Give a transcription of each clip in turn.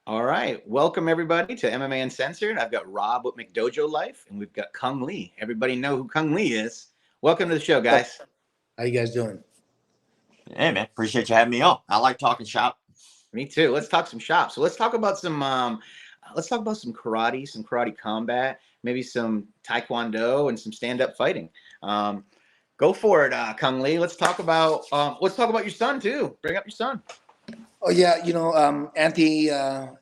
All right. Welcome, everybody, to MMA Uncensored. I've got Rob with McDojo Life, and we've got Cung Le. Everybody know who Cung Le is. Welcome to the show, What's up? guys. How you guys doing? Hey man, appreciate you having me on. I like talking shop. Me too. Let's talk some shop. So let's talk about some karate, some karate combat, maybe some taekwondo, and some stand-up fighting. Um, go for it, Cung Le. Let's talk about your son too. Bring up your son. Oh yeah, Anthony.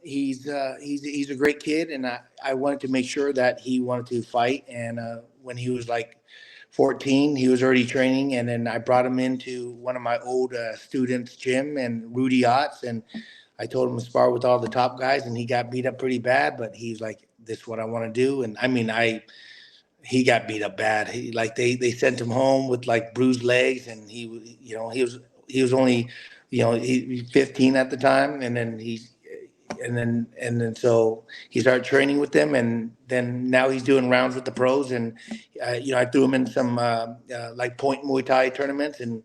He's a great kid, and I wanted to make sure that he wanted to fight. And when he was like 14, he was already training, and then I brought him into one of my old students' gym and Rudy Otts, and I told him to spar with all the top guys, and he got beat up pretty bad. But he's like, "This is what I want to do." And I mean, I he got beat up bad. He like they sent him home with like bruised legs, and he was only he 15 at the time, and then so he started training with them, and then now he's doing rounds with the pros, and I threw him in some like point Muay Thai tournaments, and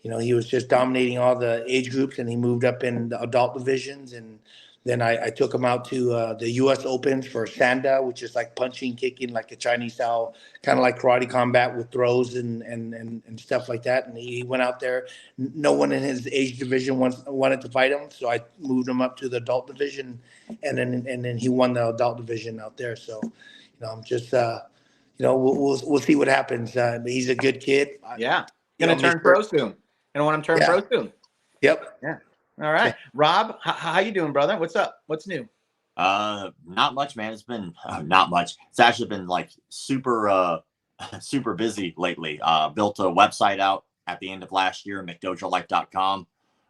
he was just dominating all the age groups, and he moved up in the adult divisions, and then I took him out to the U.S. Opens for Sanda, which is like punching, kicking, like a Chinese style, kind of like karate combat with throws and stuff like that. And he went out there. No one in his age division wanted to fight him, so I moved him up to the adult division, and then he won the adult division out there. So, I'm just we'll see what happens. He's a good kid. Yeah, You gonna know, turn Mr. pro soon. Gonna want him to turn pro Yeah. soon. Yep. Yeah. All right, Rob. How you doing, brother? What's up? What's new? Not much, man. It's been not much. It's actually been like super super busy lately. Built a website out at the end of last year, McDojoLife.com.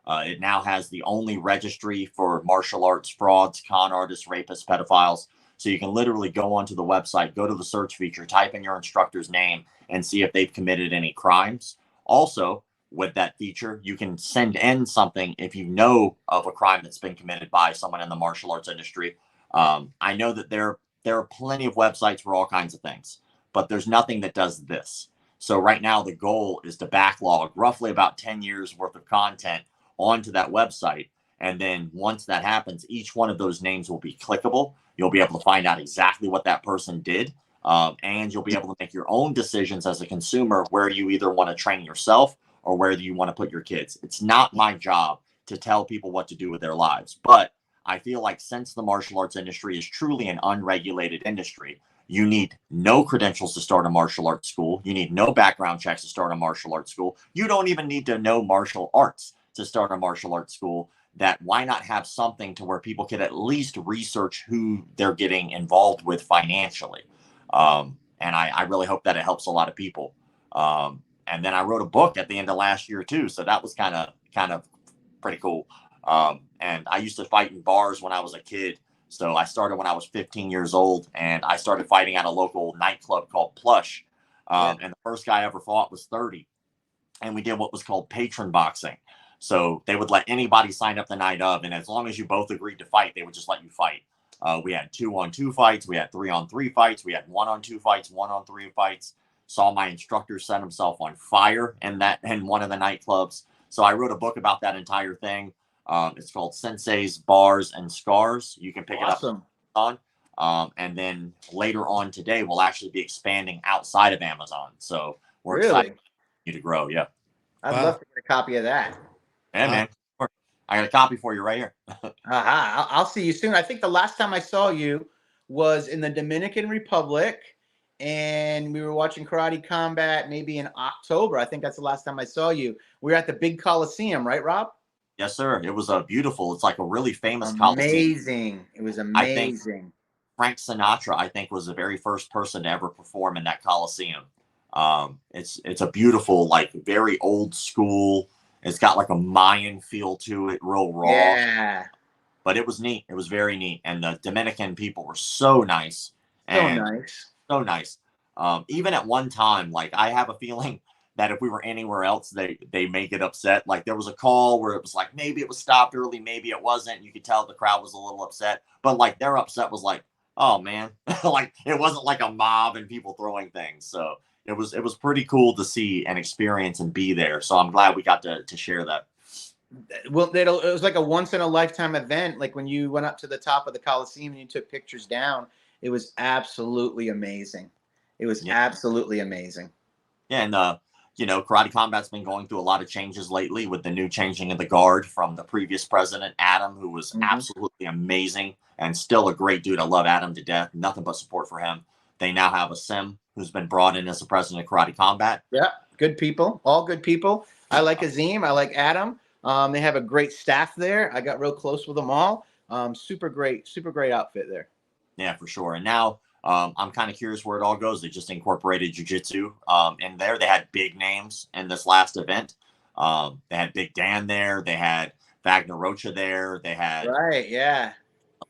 It now has the only registry for martial arts frauds, con artists, rapists, pedophiles. So you can literally go onto the website, go to the search feature, type in your instructor's name, and see if they've committed any crimes. Also, with that feature, you can send in something if you know of a crime that's been committed by someone in the martial arts industry. I know that there are plenty of websites for all kinds of things, but there's nothing that does this. So right now, the goal is to backlog roughly about 10 years worth of content onto that website. And then once that happens, each one of those names will be clickable. You'll be able to find out exactly what that person did. And you'll be able to make your own decisions as a consumer where you either want to train yourself or where you want to put your kids. It's not my job to tell people what to do with their lives. But I feel like since the martial arts industry is truly an unregulated industry, you need no credentials to start a martial arts school. You need no background checks to start a martial arts school. You don't even need to know martial arts to start a martial arts school. That why not have something to where people could at least research who they're getting involved with financially? And I really hope that it helps a lot of people. And then I wrote a book at the end of last year too, so that was kind of pretty cool. And I used to fight in bars when I was a kid. So I started when I was 15 years old, and I started fighting at a local nightclub called Plush. And the first guy I ever fought was 30, and we did what was called patron boxing. So they would let anybody sign up the night of, and as long as you both agreed to fight, they would just let you fight. We had 2-on-2 fights, we had 3-on-3 fights, we had 1-on-2 fights, 1-on-3 fights. Saw my instructor set himself on fire in one of the nightclubs. So I wrote a book about that entire thing. It's called Sensei's Bars and Scars. You can pick it up on. And then later on today, we'll actually be expanding outside of Amazon. So we're excited to grow. Yeah. I'd love to get a copy of that. Yeah, man. I got a copy for you right here. I'll see you soon. I think the last time I saw you was in the Dominican Republic, and we were watching Karate Combat maybe in October. I think that's the last time I saw you. We were at the big Coliseum, right, Rob? Yes, sir. It was beautiful. It's like a really famous Coliseum. Amazing. It was amazing. I think Frank Sinatra, I think, was the very first person to ever perform in that Coliseum. It's a beautiful, like very old school. It's got like a Mayan feel to it, real raw. Yeah. But it was neat. It was very neat. And the Dominican people were so nice. So nice. Even at one time, like I have a feeling that if we were anywhere else, they may get upset. Like there was a call where it was like, maybe it was stopped early, maybe it wasn't. You could tell the crowd was a little upset. But like their upset was like, oh man, like it wasn't like a mob and people throwing things. So it was pretty cool to see and experience and be there. So I'm glad we got to share that. Well, it was like a once in a lifetime event. Like when you went up to the top of the Coliseum and you took pictures down, it was absolutely amazing. It was Yeah. absolutely amazing. Yeah, and Karate Combat's been going through a lot of changes lately with the new changing of the guard from the previous president, Adam, who was Mm-hmm. absolutely amazing and still a great dude. I love Adam to death. Nothing but support for him. They now have a Sim who's been brought in as the president of Karate Combat. Yeah, good people, all good people. I like Azim. I like Adam. They have a great staff there. I got real close with them all. Super great outfit there. Yeah, for sure. And now I'm kind of curious where it all goes. They just incorporated jiu-jitsu in there. They had big names in this last event. They had Big Dan there. They had Wagner Rocha there. They had Right, yeah.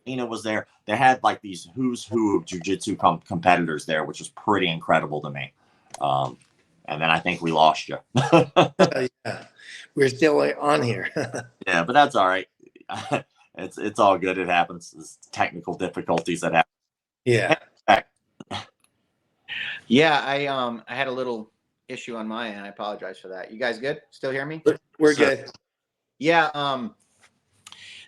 Ina was there. They had like these who's who of jiu-jitsu competitors there, which was pretty incredible to me. And then I think we lost you. Yeah, we're still on here. Yeah, but that's all right. It's all good. It happens. It's technical difficulties that happen. Yeah. Yeah, I had a little issue on my end. I apologize for that. You guys good? Still hear me? We're good. Yeah,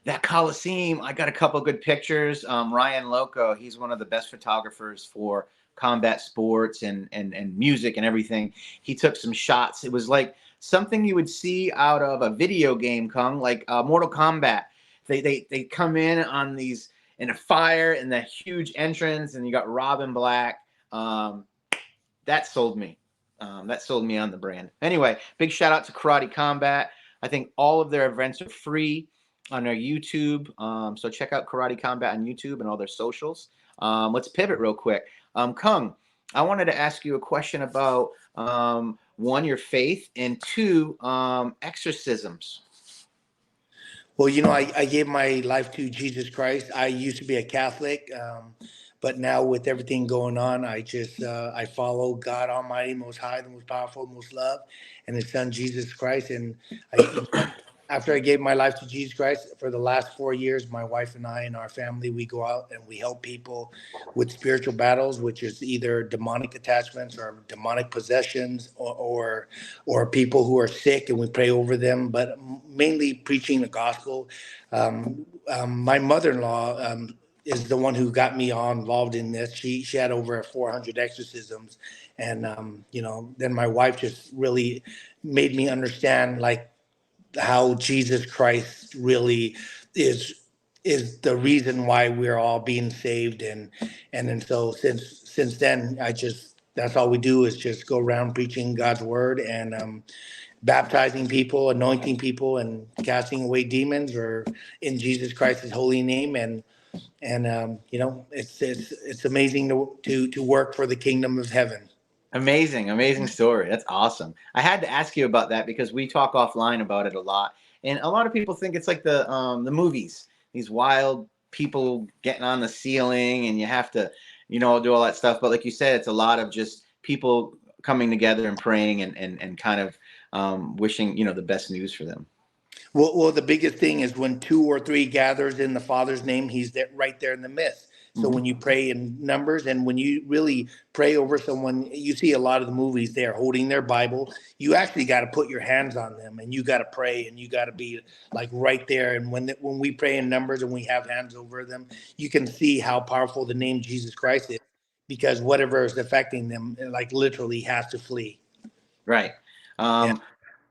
that Coliseum, I got a couple good pictures. Ryan Loco, he's one of the best photographers for combat sports and music and everything. He took some shots. It was like something you would see out of a video game, Kung, like Mortal Kombat. They come in on these in a fire and that huge entrance, and you got Robin Black. That sold me. That sold me on the brand. Anyway, big shout out to Karate Combat. I think all of their events are free on their YouTube. So check out Karate Combat on YouTube and all their socials. Let's pivot real quick. Kung, I wanted to ask you a question about one, your faith, and two, exorcisms. Well, I gave my life to Jesus Christ. I used to be a Catholic, but now with everything going on, I follow God Almighty, Most High, the Most Powerful, Most Love, and His Son Jesus Christ. And after I gave my life to Jesus Christ, for the last 4 years, my wife and I and our family, we go out and we help people with spiritual battles, which is either demonic attachments or demonic possessions, or people who are sick, and we pray over them, but mainly preaching the gospel. My mother-in-law is the one who got me all involved in this. She had over 400 exorcisms, and then my wife just really made me understand like how Jesus Christ really is the reason why we're all being saved, and then so since then that's all we do is just go around preaching God's word and baptizing people, anointing people, and casting away demons or in Jesus Christ's holy name. And it's amazing to work for the kingdom of heaven. Amazing story. That's awesome. I had to ask you about that because we talk offline about it a lot, and a lot of people think it's like the movies. These wild people getting on the ceiling, and you have to, do all that stuff. But like you said, it's a lot of just people coming together and praying and kind of wishing the best news for them. Well, the biggest thing is when 2 or 3 gathers in the Father's name, He's there, right there in the midst. So when you pray in numbers, and when you really pray over someone, you see a lot of the movies, they're holding their Bible. You actually got to put your hands on them, and you got to pray, and you got to be like right there. And when we pray in numbers and we have hands over them, you can see how powerful the name Jesus Christ is, because whatever is affecting them, like literally has to flee. Right. Yeah.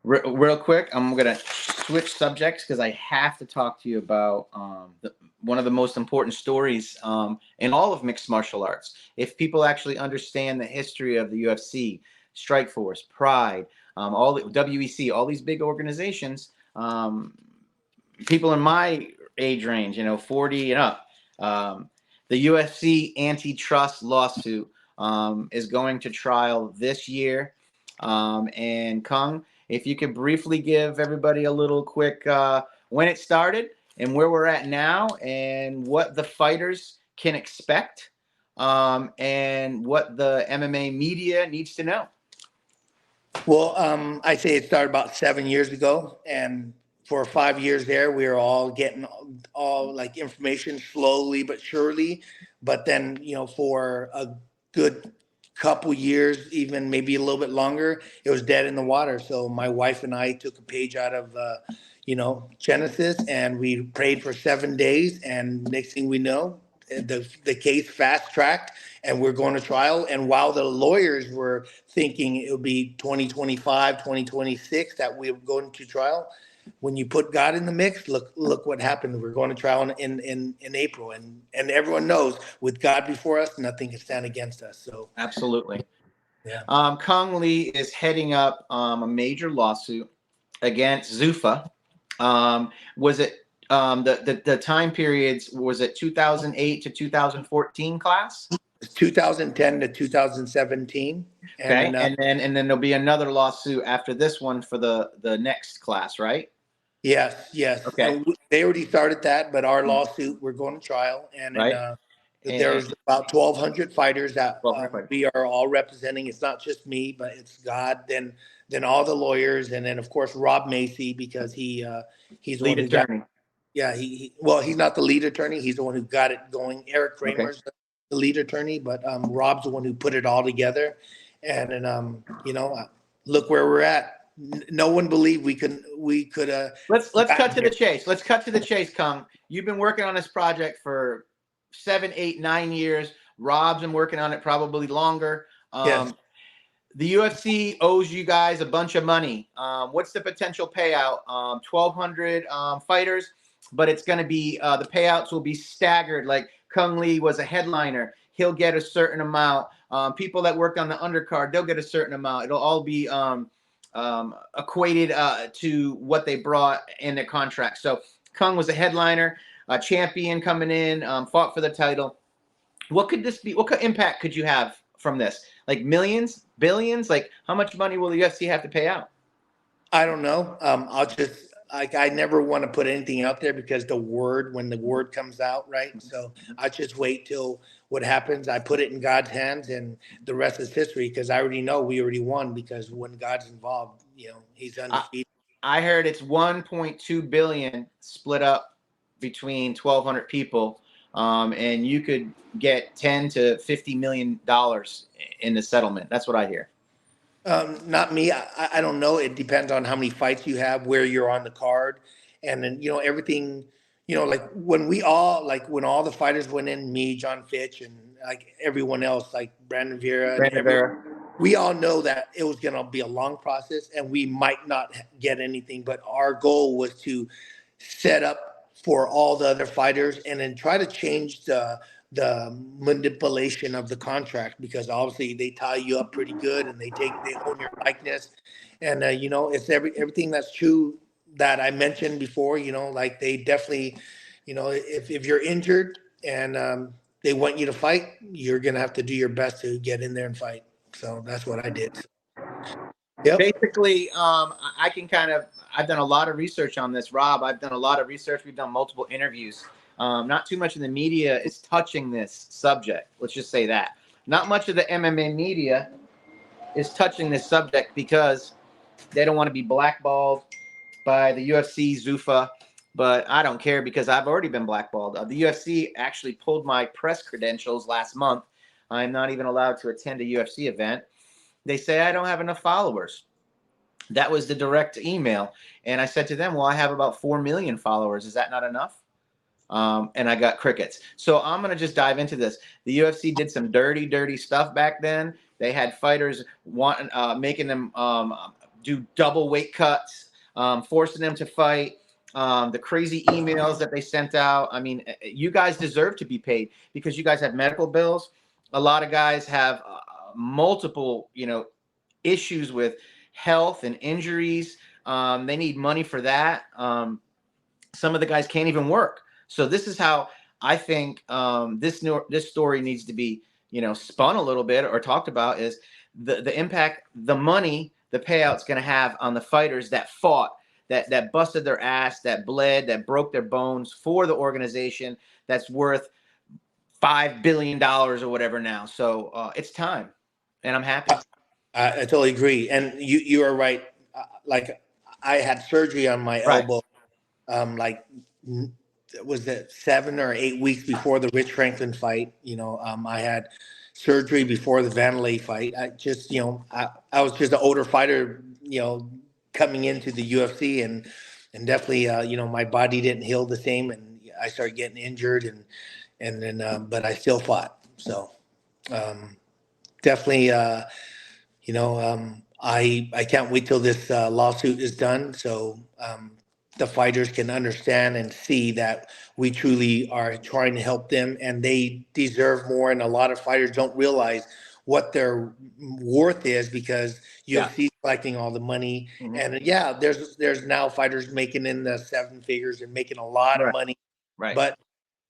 Real quick, I'm going to switch subjects because I have to talk to you about one of the most important stories in all of mixed martial arts. If people actually understand the history of the UFC, Strikeforce, Pride, all the WEC, all these big organizations, people in my age range, 40 and up, the UFC antitrust lawsuit is going to trial this year. And Kung, if you could briefly give everybody a little quick when it started and where we're at now and what the fighters can expect and what the MMA media needs to know. Well, I say it started about 7 years ago, and for 5 years there, we were all getting all like information slowly but surely. But then, for a good couple years, even maybe a little bit longer, it was dead in the water. So my wife and I took a page out of, Genesis, and we prayed for 7 days, and next thing we know, the case fast tracked, and we're going to trial. And while the lawyers were thinking it would be 2025, 2026 that we were going to trial, when you put God in the mix, look what happened. We're going to trial in April, and everyone knows with God before us, nothing can stand against us. So Absolutely. yeah. Cung Le is heading up a major lawsuit against Zuffa. Was it the time periods? Was it 2008 to 2014 class? 2010 to 2017, Okay, and and then there'll be another lawsuit after this one for the next class, right? yes, Okay, and they already started that, but our lawsuit, we're going to trial, and right. And there's about 1,200 fighters that 1200. we are all representing. It's not just me, but it's God, then all the lawyers, and then of course Rob Macy, because he's the Lead one who got. attorney. Yeah, well, he's not the lead attorney. He's the one who got it going. Eric Okay. Kramer's the lead attorney, but Rob's the one who put it all together. And then look where we're at. No one believed we could. Let's cut to the chase. Let's cut to the chase, Cung. You've been working on this project for 7, 8, 9 years. Rob's been working on it probably longer. Yes. The UFC owes you guys a bunch of money. What's the potential payout? 1,200 fighters, but it's going to be the payouts will be staggered. Like Cung Le was a headliner, he'll get a certain amount. People that worked on the undercard, they'll get a certain amount. It'll all be equated to what they brought in their contract. So Cung was a headliner, a champion coming in, fought for the title. What could this be? What impact could you have from this? Like millions, billions? Like how much money will the UFC have to pay out? I don't know. I'll just I never want to put anything out there because when the word comes out, right? So I just wait till what happens. I put it in God's hands, and the rest is history. Because I already know we already won. Because when God's involved, He's undefeated. I heard it's 1.2 billion split up between 1,200 people, and you could get 10 to 50 million dollars in the settlement. That's what I hear. Not me. I don't know. It depends on how many fights you have, where you're on the card, and then everything. Like when all the fighters went in, me, John Fitch, and like everyone else, like Brandon Vera, we all know that it was going to be a long process, and we might not get anything. But our goal was to set up for all the other fighters, and then try to change the manipulation of the contract, because obviously they tie you up pretty good, and they own your likeness, and it's everything that's true that I mentioned before. Like they definitely, if you're injured and they want you to fight, you're gonna have to do your best to get in there and fight. So that's what I did. Yep. Basically, I've done a lot of research on this, Rob. I've done a lot of research. We've done multiple interviews. Not too much of the media is touching this subject. Let's just say that. Not much of the MMA media is touching this subject because they don't want to be blackballed by the UFC, Zuffa. But I don't care because I've already been blackballed. The UFC actually pulled my press credentials last month. I'm not even allowed to attend a UFC event. They say I don't have enough followers. That was the direct email. And I said to them, well, I have about 4 million followers. Is that not enough? And I got crickets. So I'm going to just dive into this. The UFC did some dirty stuff back then. They had fighters making them do double weight cuts, forcing them to fight, the crazy emails that they sent out. I mean, you guys deserve to be paid because you guys have medical bills. A lot of guys have multiple, issues with health and injuries. They need money for that. Some of the guys can't even work. So this is how I think this story needs to be, spun a little bit or talked about, is the impact, the money, the payout's going to have on the fighters that fought, that busted their ass, that bled, that broke their bones for the organization that's worth $5 billion or whatever now. So it's time, and I'm happy. I totally agree, and you are right. Like I had surgery on my elbow, was it 7 or 8 weeks before the Rich Franklin fight? I had surgery before the Vanderlei fight. I just, I was just an older fighter, coming into the UFC, and and definitely, my body didn't heal the same, and I started getting injured, and then, but I still fought. So, definitely, I can't wait till this lawsuit is done, so the fighters can understand and see that we truly are trying to help them, and they deserve more. And a lot of fighters don't realize what their worth is because Yeah. UFC is collecting all the money, Mhm. and yeah, there's now fighters making in the seven figures and making a lot of Right. money, Right. but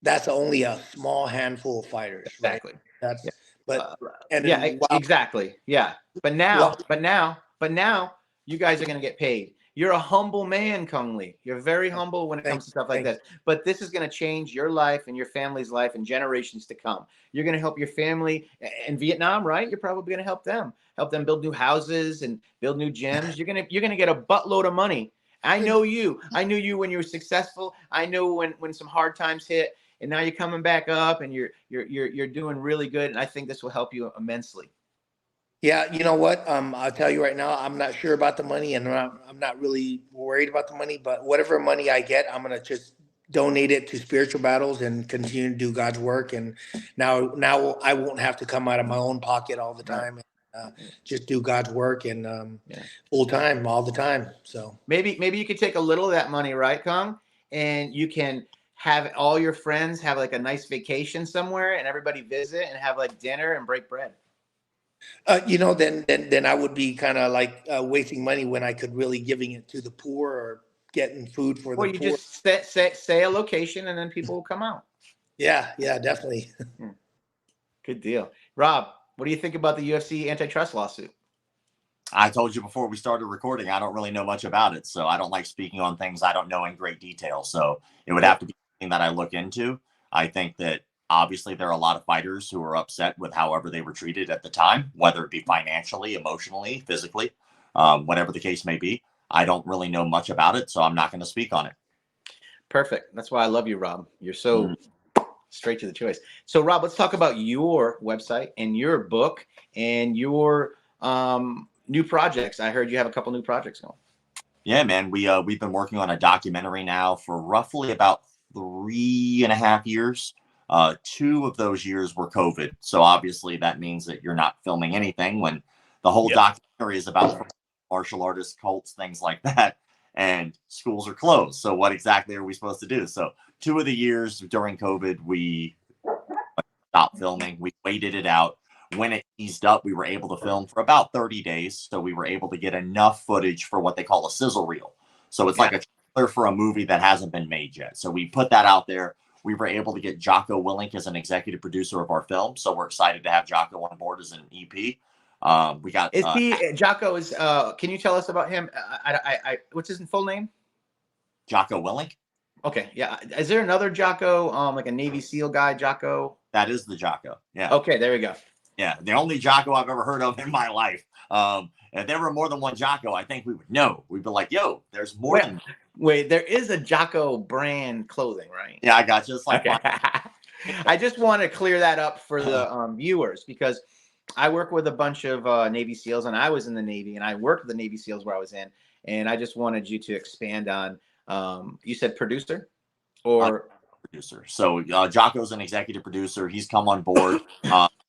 that's only a small handful of fighters, right? Exactly. That's Yeah. but and Yeah, then wow, exactly. Yeah. well, But now you guys are going to get paid. You're a humble man, Kung Le. You're very humble when it thank comes to stuff like thank this. But this is going to change your life and your family's life and generations to come. You're going to help your family in Vietnam, right? You're probably going to help them build new houses and build new gyms. You're going to get a buttload of money. I know you. I knew you when you were successful. I know when some hard times hit, and now you're coming back up and you're doing really good. And I think this will help you immensely. Yeah, you know what? I'll tell you right now, I'm not sure about the money, and I'm not really worried about the money. But whatever money I get, I'm gonna just donate it to spiritual battles and continue to do God's work. And now I won't have to come out of my own pocket all the Right. time. Just do God's work and Yeah. full time all the time. So Maybe you could take a little of that money, right, Kong, and you can have all your friends have like a nice vacation somewhere, and everybody visit and have like dinner and break bread. then I would be kind of like wasting money when I could really giving it to the poor or getting food for the Well, you poor. just say a location, and then people will come out. Yeah, definitely. Hmm. Good deal, Rob. What do you think about the UFC antitrust lawsuit? I told you before we started recording, I don't really know much about it. So I don't like speaking on things I don't know in great detail. So it would have to be something that I look into. I think that obviously there are a lot of fighters who are upset with however they were treated at the time, whether it be financially, emotionally, physically, whatever the case may be. I don't really know much about it, so I'm not going to speak on it. Perfect. That's why I love you, Rob. You're so Mhm. straight to the choice. So, Rob, let's talk about your website and your book and your new projects. I heard you have a couple new projects going. Yeah, man, we've been working on a documentary now for roughly about 3.5 years. Two of those years were COVID, so obviously that means that you're not filming anything when the whole Yep. documentary is about martial artists, cults, things like that, and schools are closed. So what exactly are we supposed to do? So 2 of the years during COVID, we stopped filming. We waited it out. When it eased up, we were able to film for about 30 days. So we were able to get enough footage for what they call a sizzle reel. So it's Yeah. like a trailer for a movie that hasn't been made yet. So we put that out there. We were able to get Jocko Willink as an executive producer of our film. So we're excited to have Jocko on board as an EP. We got Is he Jocko? Is can you tell us about him? What's his full name? Jocko Willink. Okay, yeah. Is there another Jocko, like a Navy SEAL guy, Jocko? That is the Jocko. Yeah. Okay, there we go. Yeah. The only Jocko I've ever heard of in my life. If there were more than one Jocko, I think we would know. We'd be like, yo, there's more than. Wait, there is a Jocko brand clothing, right? Yeah, I got you. It's like Okay. I just want to clear that up for the viewers because I work with a bunch of Navy SEALs, and I was in the Navy, and I worked with the Navy SEAls where I was in, and I just wanted you to expand on. You said producer, or producer. So Jocko's an executive producer. He's come on board.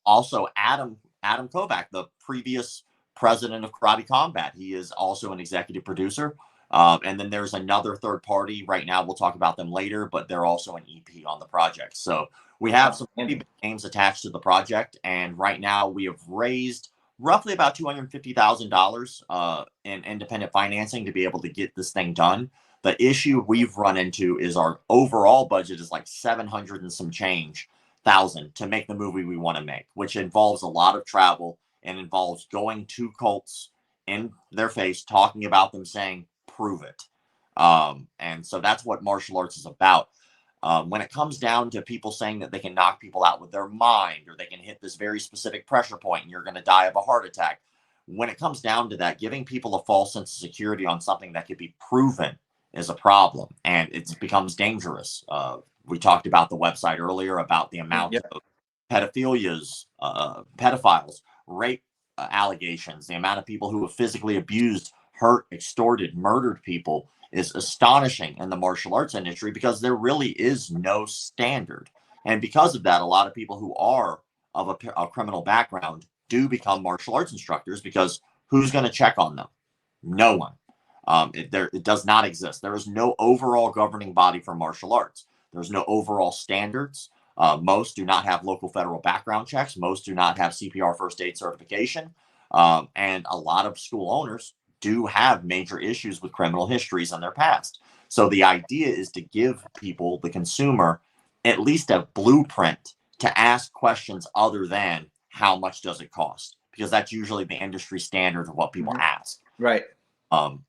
Also, Adam Kovac, the previous president of Karate Combat, he is also an executive producer. And then there's another third party. Right now, we'll talk about them later, but they're also an EP on the project. So we have some pretty big names attached to the project. And right now, we have raised roughly about $250,000 in independent financing to be able to get this thing done. The issue we've run into is our overall budget is like 700 and some change thousand to make the movie we want to make, which involves a lot of travel and involves going to cults in their face, talking about them, saying, prove it. And so that's what martial arts is about. When it comes down to people saying that they can knock people out with their mind or they can hit this very specific pressure point and you're going to die of a heart attack, when it comes down to that, giving people a false sense of security on something that could be proven is a problem, and it becomes dangerous. We talked about the website earlier about the amount of pedophilias, pedophiles, rape allegations, the amount of people who have physically abused, hurt, extorted, murdered people is astonishing in the martial arts industry because there really is no standard. And because of that, a lot of people who are of a criminal background do become martial arts instructors because who's going to check on them? No one. It does not exist. There is no overall governing body for martial arts. There's no overall standards. Most do not have local federal background checks. Most do not have CPR first aid certification. And a lot of school owners do have major issues with criminal histories in their past. So the idea is to give people, the consumer, at least a blueprint to ask questions other than how much does it cost? Because that's usually the industry standard of what people ask. Right.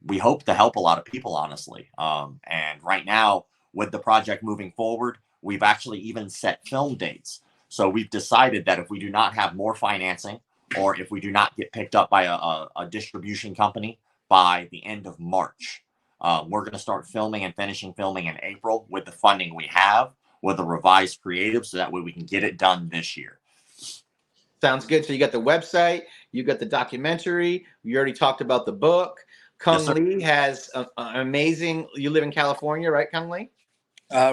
We hope to help a lot of people, honestly. And right now, with the project moving forward, we've actually even set film dates. So we've decided that if we do not have more financing, or if we do not get picked up by a distribution company by the end of March, we're going to start filming and finishing filming in April with the funding we have, with a revised creative, so that way we can get it done this year. Sounds good. So you got the website, you got the documentary. We already talked about the book. Cung Le has an amazing. You live in California, right, Cung Le?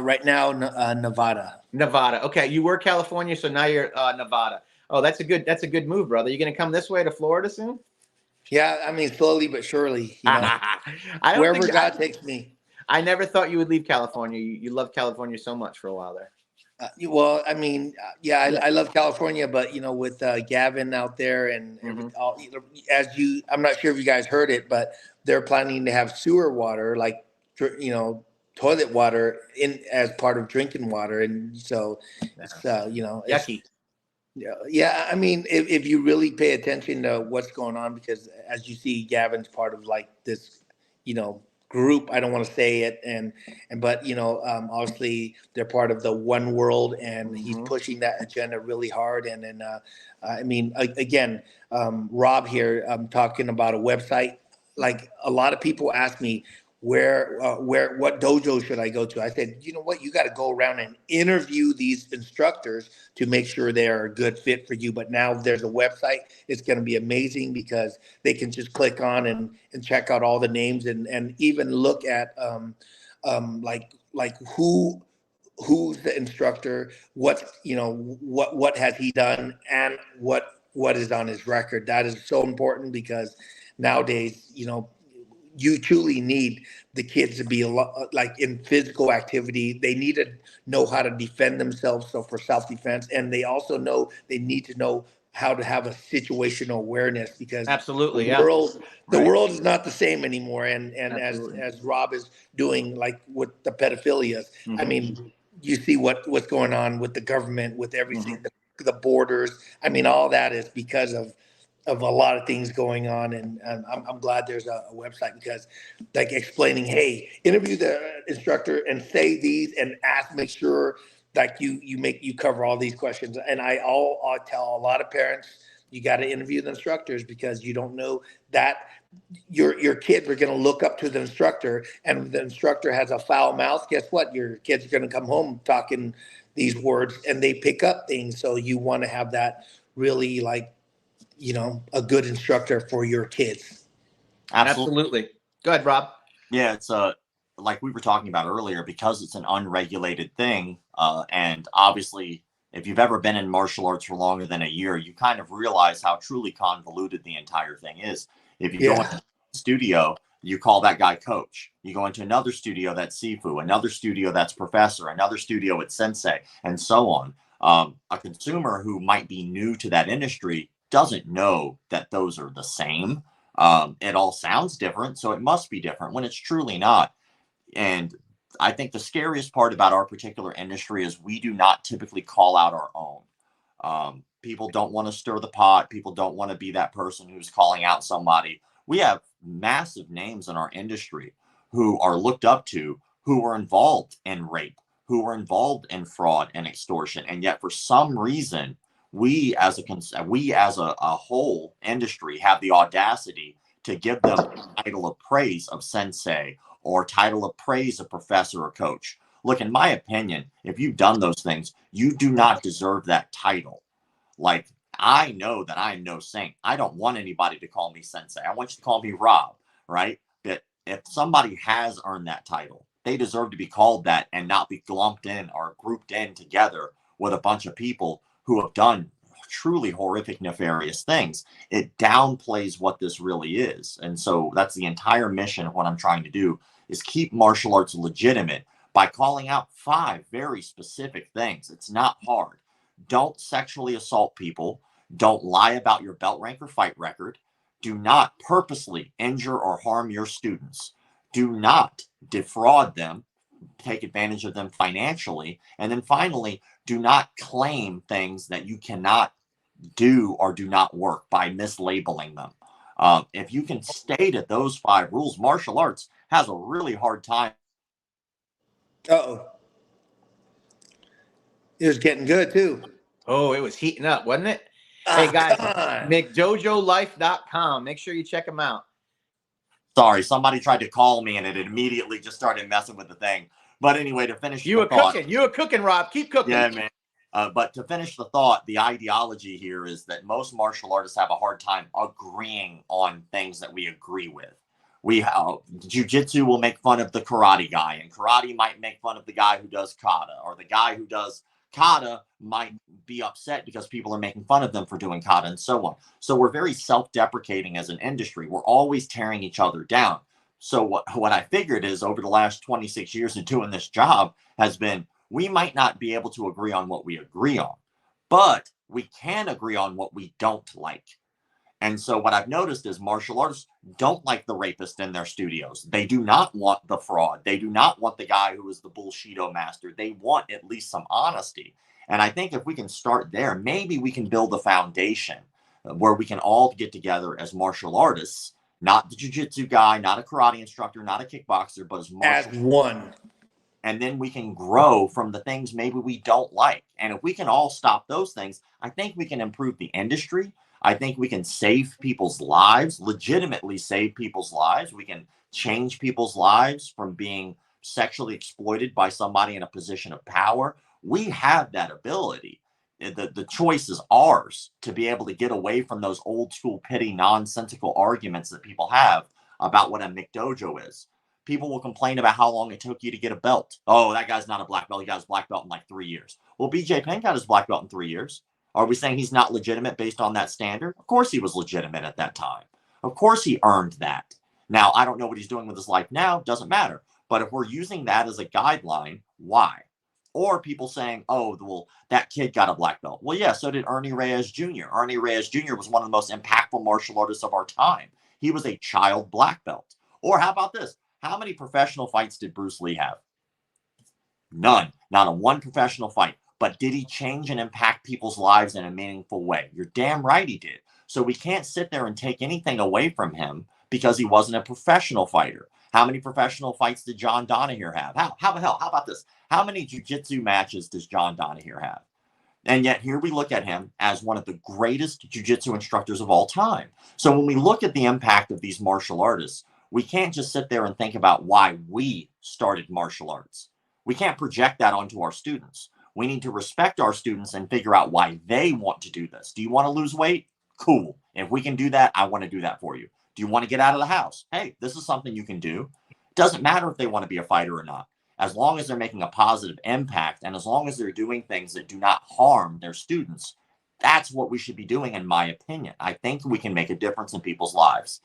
Right now, Nevada. Nevada. Okay, you were California, so now you're Nevada. Oh, that's a good move, brother. You gonna come this way to Florida soon? Yeah, I mean, slowly but surely, you know, wherever God takes me. I never thought you would leave California. You loved California so much for a while there. Well, I mean, I love California, but you know, with Gavin out there and all, you know, I'm not sure if you guys heard it, but they're planning to have sewer water, like, you know, toilet water in as part of drinking water, and so it's you know, yucky. Yeah, I mean, if you really pay attention to what's going on, because as you see, Gavin's part of like this, you know, group. I don't want to say it, but you know, obviously they're part of the One World, and he's pushing that agenda really hard. And then, I mean, again, Rob here, I'm talking about a website. Like a lot of people ask me, what dojo should I go to? I said, you know what, you got to go around and interview these instructors to make sure they are a good fit for you. But now there's a website. It's going to be amazing because they can just click on and check out all the names and even look at like who's the instructor, what has he done, and what is on his record. That is so important because nowadays, you know, you truly need the kids to be a lot like in physical activity. They need to know how to defend themselves, so for self-defense, and they also know they need to know how to have a situational awareness because absolutely, the world is not the same anymore. And as Rob is doing, like with the pedophilias, I mean, you see what's going on with the government, with everything, the borders. I mean, all that is because of a lot of things going on, and I'm glad there's a website because, like, explaining, hey, interview the instructor and say these and make sure like you cover all these questions. And I'll tell a lot of parents, you got to interview the instructors because you don't know that your kids are going to look up to the instructor, and if the instructor has a foul mouth, guess what? Your kids are going to come home talking these words, and they pick up things. So you want to have that really, like, you know, a good instructor for your kids. Absolutely. Go ahead, Rob. Yeah, it's like we were talking about earlier, because it's an unregulated thing, and obviously if you've ever been in martial arts for longer than a year, you kind of realize how truly convoluted the entire thing is. If you go into a studio, you call that guy coach. You go into another studio, that's Sifu, another studio, that's professor, another studio, it's sensei, and so on. A consumer who might be new to that industry doesn't know that those are the same. It all sounds different, so it must be different when it's truly not. And I think the scariest part about our particular industry is we do not typically call out our own. People don't want to stir the pot. People don't want to be that person who's calling out somebody. We have massive names in our industry who are looked up to, who were involved in rape, who were involved in fraud and extortion. And yet for some reason, we as a whole industry have the audacity to give them a title of praise of sensei or title of praise of professor or coach. Look, in my opinion, if you've done those things, you do not deserve that title. Like, I know that I'm no saint. I don't want anybody to call me sensei. I want you to call me Rob, right? But if somebody has earned that title, they deserve to be called that and not be lumped in or grouped in together with a bunch of people who have done truly horrific, nefarious things. It downplays what this really is. And so that's the entire mission of what I'm trying to do, is keep martial arts legitimate by calling out 5 very specific things. It's not hard. Don't sexually assault people. Don't lie about your belt rank or fight record. Do not purposely injure or harm your students. Do not defraud them, take advantage of them financially. And then finally, do not claim things that you cannot do or do not work by mislabeling them. If you can stay to those 5 rules, martial arts has a really hard time. Uh-oh. It was getting good, too. Oh, it was heating up, wasn't it? Ah, Hey, guys, come on. McDojoLife.com. Make sure you check them out. Sorry, somebody tried to call me and it immediately just started messing with the thing. But anyway, to finish You the were thought, cooking. You were cooking, Rob. Keep cooking. yeah, man. But to finish the thought, the ideology here is that most martial artists have a hard time agreeing on things that we agree with. Jiu-jitsu will make fun of the karate guy, and karate might make fun of the guy who does kata, or the guy who does kata might be upset because people are making fun of them for doing kata, and so on. So we're very self-deprecating as an industry. We're always tearing each other down. So what I figured is, over the last 26 years of doing this job, has been, we might not be able to agree on what we agree on, but we can agree on what we don't like. And so what I've noticed is martial artists don't like the rapist in their studios. They do not want the fraud. They do not want the guy who is the bullshido master. They want at least some honesty. And I think if we can start there, maybe we can build a foundation where we can all get together as martial artists, not the jiu-jitsu guy, not a karate instructor, not a kickboxer, but as martial As one. And then we can grow from the things maybe we don't like. And if we can all stop those things, I think we can improve the industry. I think we can save people's lives, legitimately save people's lives. We can change people's lives from being sexually exploited by somebody in a position of power. We have that ability. The choice is ours to be able to get away from those old school, petty, nonsensical arguments that people have about what a McDojo is. People will complain about how long it took you to get a belt. Oh, that guy's not a black belt. He got his black belt in like 3 years. Well, BJ Penn got his black belt in 3 years. Are we saying he's not legitimate based on that standard? Of course he was legitimate at that time. Of course he earned that. Now, I don't know what he's doing with his life now. Doesn't matter. But if we're using that as a guideline, why? Or people saying, oh, well, that kid got a black belt. Well, yeah, so did Ernie Reyes Jr. Ernie Reyes Jr. was one of the most impactful martial artists of our time. He was a child black belt. Or how about this? How many professional fights did Bruce Lee have? None. Not a one professional fight. But did he change and impact people's lives in a meaningful way? You're damn right he did. So we can't sit there and take anything away from him because he wasn't a professional fighter. How many professional fights did John Donahue have? How about this? How many jiu-jitsu matches does John Donahue have? And yet here we look at him as one of the greatest jiu-jitsu instructors of all time. So when we look at the impact of these martial artists, we can't just sit there and think about why we started martial arts. We can't project that onto our students. We need to respect our students and figure out why they want to do this. Do you want to lose weight? Cool. If we can do that, I want to do that for you. Do you want to get out of the house? Hey, this is something you can do. It doesn't matter if they want to be a fighter or not. As long as they're making a positive impact and as long as they're doing things that do not harm their students, that's what we should be doing, in my opinion. I think we can make a difference in people's lives.